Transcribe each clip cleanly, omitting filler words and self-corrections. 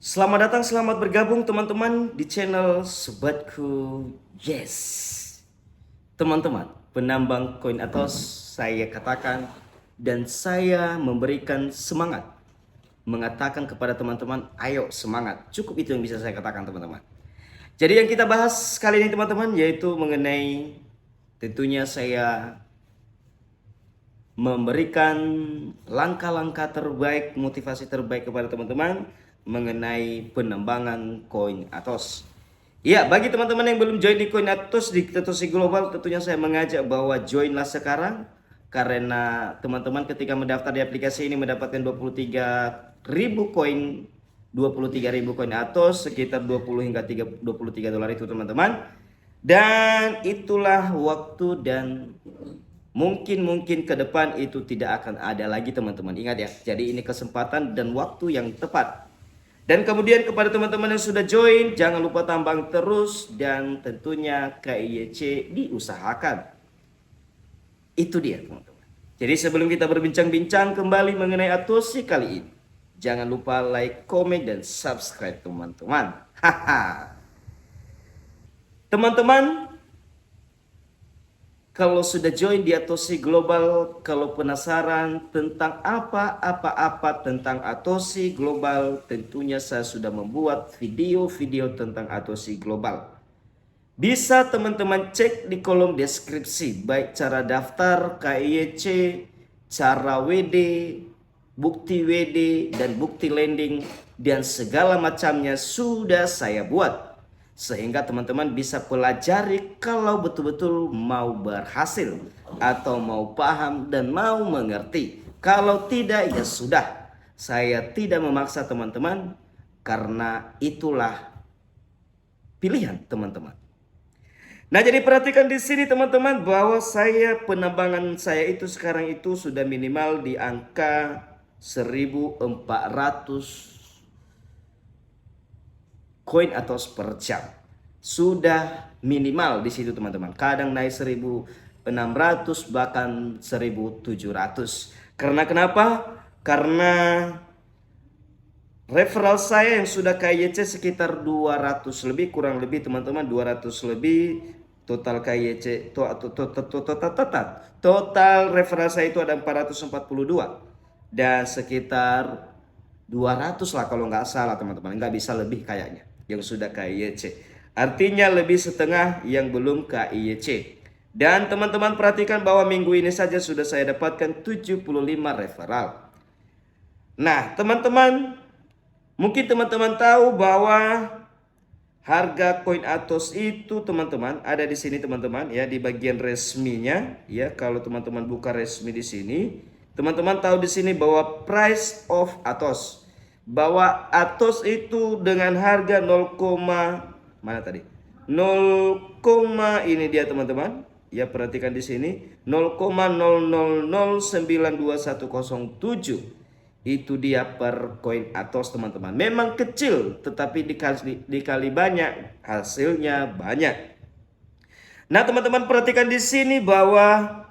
Selamat datang, selamat bergabung teman-teman di channel Sobatku. Yes, teman-teman, penambang koin Atos saya katakan dan saya memberikan semangat, mengatakan kepada teman-teman, ayo semangat. Cukup itu yang bisa saya katakan teman-teman. Jadi yang kita bahas kali ini teman-teman yaitu mengenai tentunya saya memberikan langkah-langkah terbaik, motivasi terbaik kepada teman-teman mengenai penambangan koin Atos. Ya, bagi teman-teman yang belum join di koin Atos di Satoshi Global, tentunya saya mengajak bahwa joinlah sekarang karena teman-teman ketika mendaftar di aplikasi ini mendapatkan 23.000 koin, 23.000 koin Atos sekitar 20 hingga 23 dolar itu teman-teman. Dan itulah waktu dan mungkin ke depan itu tidak akan ada lagi teman-teman. Ingat ya, jadi ini kesempatan dan waktu yang tepat. Dan kemudian kepada teman-teman yang sudah join, jangan lupa tambang terus dan tentunya KIYC diusahakan. Itu dia teman-teman. Jadi sebelum kita berbincang-bincang kembali mengenai Atoshi kali ini, jangan lupa like, komen, dan subscribe teman-teman. Haha. Teman-teman, kalau sudah join di Atoshi Global, kalau penasaran tentang apa-apa tentang Atoshi Global, tentunya saya sudah membuat video-video tentang Atoshi Global. Bisa teman-teman cek di kolom deskripsi, baik cara daftar KIYC, cara WD, bukti WD, dan bukti lending, dan segala macamnya sudah saya buat. Sehingga teman-teman bisa pelajari kalau betul-betul mau berhasil atau mau paham dan mau mengerti. Kalau tidak ya sudah, saya tidak memaksa teman-teman karena itulah pilihan teman-teman. Nah, jadi perhatikan di sini teman-teman bahwa penambangan saya itu sekarang itu sudah minimal di angka 1.400 koin atau per jam. Sudah minimal di situ teman-teman. Kadang naik 1.600 bahkan 1.700. Karena kenapa? Karena referral saya yang sudah KYC sekitar 200 lebih, kurang lebih teman-teman 200 lebih. Total KYC total referral saya itu ada 442 dan sekitar 200 lah kalau nggak salah teman-teman, nggak bisa lebih kayaknya yang sudah KIYC, artinya lebih setengah yang belum KIYC. Dan teman-teman perhatikan bahwa minggu ini saja sudah saya dapatkan 75 referral. Nah teman-teman, mungkin teman-teman tahu bahwa harga koin Atos itu teman-teman ada di sini teman-teman ya, di bagian resminya ya. Kalau teman-teman buka resmi di sini, teman-teman tahu di sini bahwa price of Atos, bahwa Atos itu dengan harga 0, mana tadi? 0, ini dia teman-teman. Ya perhatikan di sini 0,000921107. Itu dia per koin Atos teman-teman. Memang kecil tetapi dikali banyak hasilnya banyak. Nah teman-teman perhatikan di sini bahwa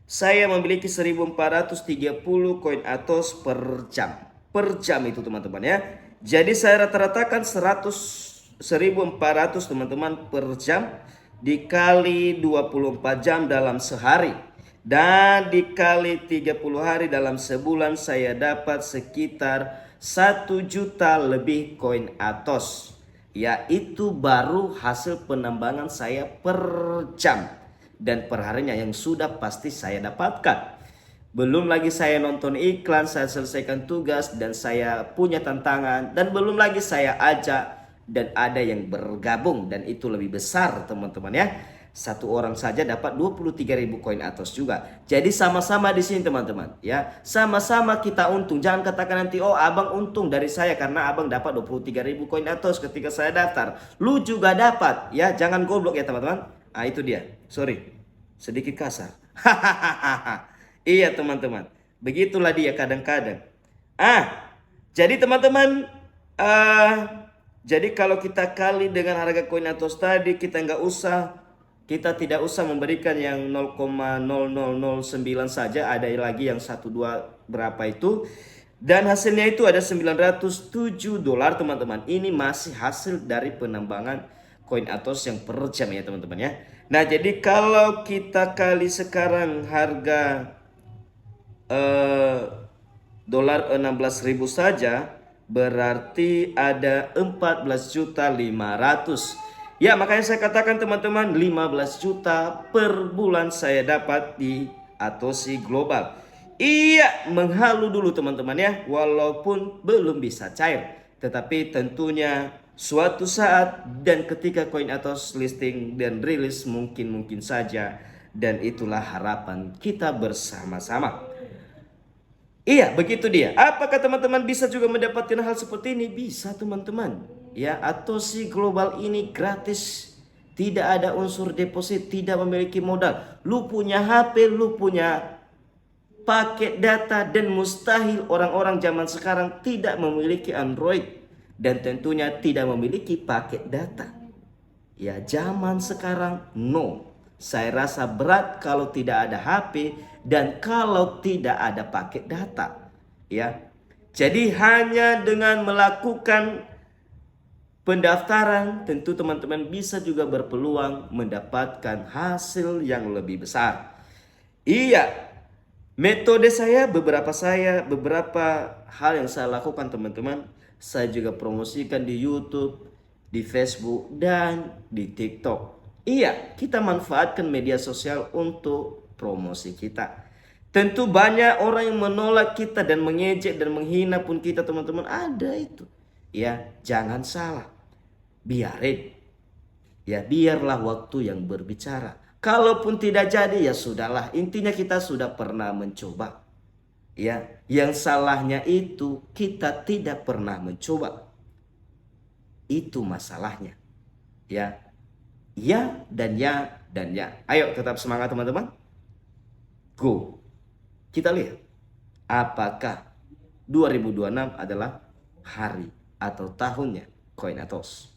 saya memiliki 1.430 koin Atos per jam. Per jam itu teman-teman ya. Jadi saya rata-ratakan 1.400 teman-teman per jam dikali 24 jam dalam sehari. Dan dikali 30 hari dalam sebulan saya dapat sekitar 1 juta lebih koin Atos. Yaitu baru hasil penambangan saya per jam. Dan perharinya yang sudah pasti saya dapatkan. Belum lagi saya nonton iklan, saya selesaikan tugas dan saya punya tantangan. Dan belum lagi saya ajak dan ada yang bergabung. Dan itu lebih besar teman-teman ya. Satu orang saja dapat 23.000 koin Atos juga. Jadi sama-sama di sini teman-teman ya. Sama-sama kita untung. Jangan katakan nanti oh abang untung dari saya karena abang dapat 23.000 koin Atos ketika saya daftar. Lu juga dapat ya. Jangan goblok ya teman-teman. Ah itu dia. Sorry. Sedikit kasar. Hahaha. Iya teman-teman. Begitulah dia kadang-kadang. Jadi teman-teman jadi kalau kita kali dengan harga koin Atos tadi, kita tidak usah memberikan yang 0,0009 saja, ada lagi yang 12 berapa itu. Dan hasilnya itu ada 907 dolar teman-teman. Ini masih hasil dari penambangan koin Atos yang per jam ya teman-teman ya. Nah jadi kalau kita kali sekarang harga eh, dolar 16.000 saja, berarti ada 14.500.000. Ya makanya saya katakan teman-teman, 15 juta per bulan saya dapat di Atosi Global. Iya, menghalu dulu teman-teman ya, walaupun belum bisa cair. Tetapi tentunya suatu saat dan ketika koin Atos listing dan rilis mungkin saja, dan itulah harapan kita bersama-sama. Iya, begitu dia. Apakah teman-teman bisa juga mendapatkan hal seperti ini? Bisa teman-teman. Ya, atau si global ini gratis. Tidak ada unsur deposit, tidak memiliki modal. Lu punya HP, lu punya paket data, dan mustahil orang-orang zaman sekarang tidak memiliki Android dan tentunya tidak memiliki paket data. Ya, zaman sekarang no. Saya rasa berat kalau tidak ada HP dan kalau tidak ada paket data. Ya. Jadi hanya dengan melakukan pendaftaran tentu teman-teman bisa juga berpeluang mendapatkan hasil yang lebih besar. Iya, metode beberapa hal yang saya lakukan teman-teman, saya juga promosikan di YouTube, di Facebook, dan di TikTok. Iya, kita manfaatkan media sosial untuk promosi kita. Tentu banyak orang yang menolak kita dan mengejek dan menghina pun kita teman-teman, ada itu. Ya, jangan salah. Biarin. Ya, biarlah waktu yang berbicara. Kalaupun tidak jadi ya sudahlah. Intinya kita sudah pernah mencoba. Ya, yang salahnya itu kita tidak pernah mencoba. Itu masalahnya. Ya. Ya dan ya dan ya. Ayo tetap semangat teman-teman. Go. Kita lihat apakah 2026 adalah hari atau tahunnya koin Atos.